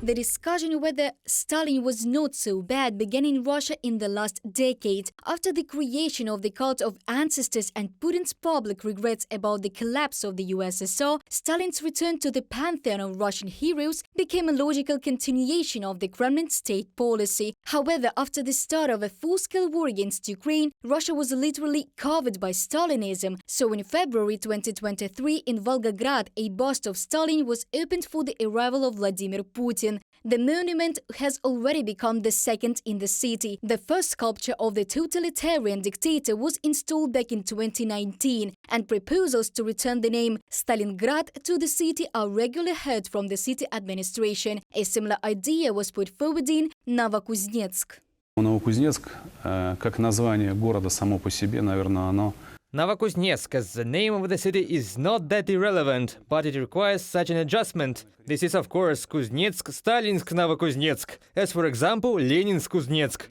The discussion whether Stalin was not so bad began in Russia in the last decade, after the creation of the cult of ancestors and Putin's public regrets about the collapse of the USSR. Stalin's return to the pantheon of Russian heroes became a logical continuation of the Kremlin state policy. However, after the start of a full-scale war against Ukraine, Russia was literally covered by Stalinism. So in February 2023, in Volgograd, a bust of Stalin was opened for the arrival of Vladimir Putin. The monument has already become the second in the city. The first sculpture of the totalitarian dictator was installed back in 2019, and proposals to return the name Stalingrad to the city are regularly heard from the city administration. A similar idea was put forward in Novokuznetsk. Новокузнецк, как название города само по себе, наверное, оно... Novokuznetsk as the name of the city is not that irrelevant, but it requires such an adjustment. This is, of course, Kuznetsk, Stalinsk, Novokuznetsk, as for example, Leninsk, Kuznetsk.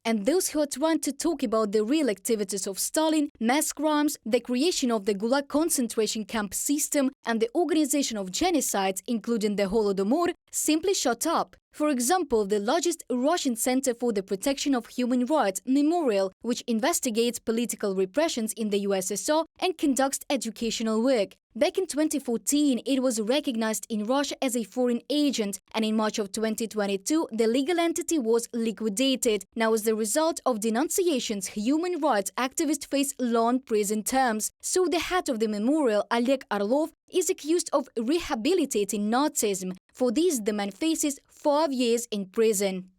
And those who are trying to talk about the real activities of Stalin, mass crimes, the creation of the Gulag concentration camp system, and the organization of genocides, including the Holodomor, simply shut up. For example, the largest Russian Center for the Protection of Human Rights, Memorial, which investigates political repressions in the USSR and conducts educational work. Back in 2014, it was recognized in Russia as a foreign agent, and in March of 2022, the legal entity was liquidated. Now, as the result of denunciations, human rights activists face long prison terms. So the head of the memorial, Oleg Orlov, is accused of rehabilitating Nazism. For this, the man faces 5 years in prison.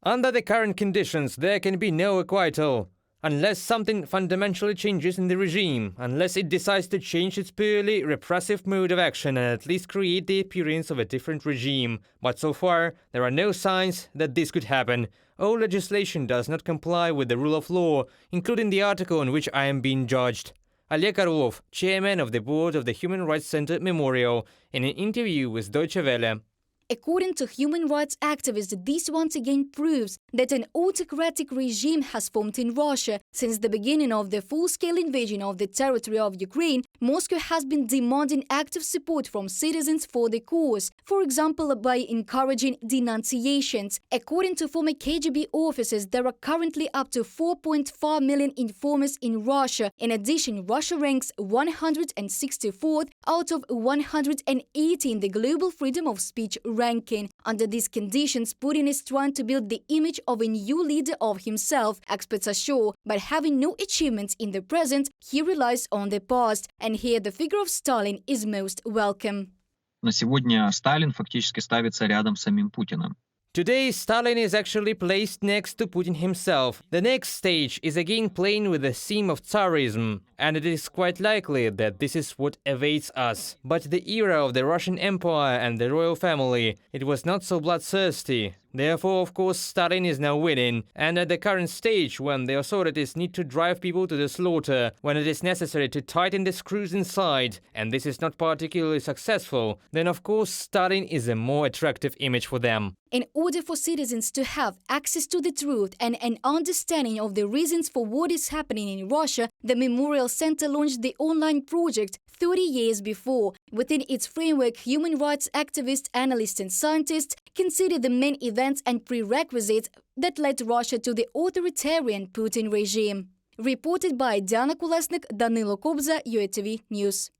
Under the current conditions, there can be no acquittal. Unless something fundamentally changes in the regime, unless it decides to change its purely repressive mode of action and at least create the appearance of a different regime. But so far, there are no signs that this could happen. All legislation does not comply with the rule of law, including the article on which I am being judged. Oleg Orlov, chairman of the board of the Human Rights Center Memorial, in an interview with Deutsche Welle. According to human rights activists, this once again proves that an autocratic regime has formed in Russia. Since the beginning of the full-scale invasion of the territory of Ukraine, Moscow has been demanding active support from citizens for the cause, for example, by encouraging denunciations. According to former KGB officers, there are currently up to 4.5 million informers in Russia. In addition, Russia ranks 164th out of 180 in the global freedom of speech ranking. Under these conditions, Putin is trying to build the image of a new leader of himself, experts are sure, but having no achievements in the present, he relies on the past. And here the figure of Stalin is most welcome. На сегодня Сталин фактически ставится рядом с самим Путиным. Today, Stalin is actually placed next to Putin himself. The next stage is again playing with the theme of Tsarism, and it is quite likely that this is what awaits us. But the era of the Russian Empire and the royal family, it was not so bloodthirsty. Therefore, of course, Stalin is now winning, and at the current stage, when the authorities need to drive people to the slaughter, when it is necessary to tighten the screws inside, and this is not particularly successful, then of course Stalin is a more attractive image for them. In order for citizens to have access to the truth and an understanding of the reasons for what is happening in Russia, the Memorial Center launched the online project 30 years before. Within its framework, human rights activists, analysts and scientists consider the main events and prerequisites that led Russia to the authoritarian Putin regime. Reported by Diana Kolesnik, Danilo Kobza, UATV News.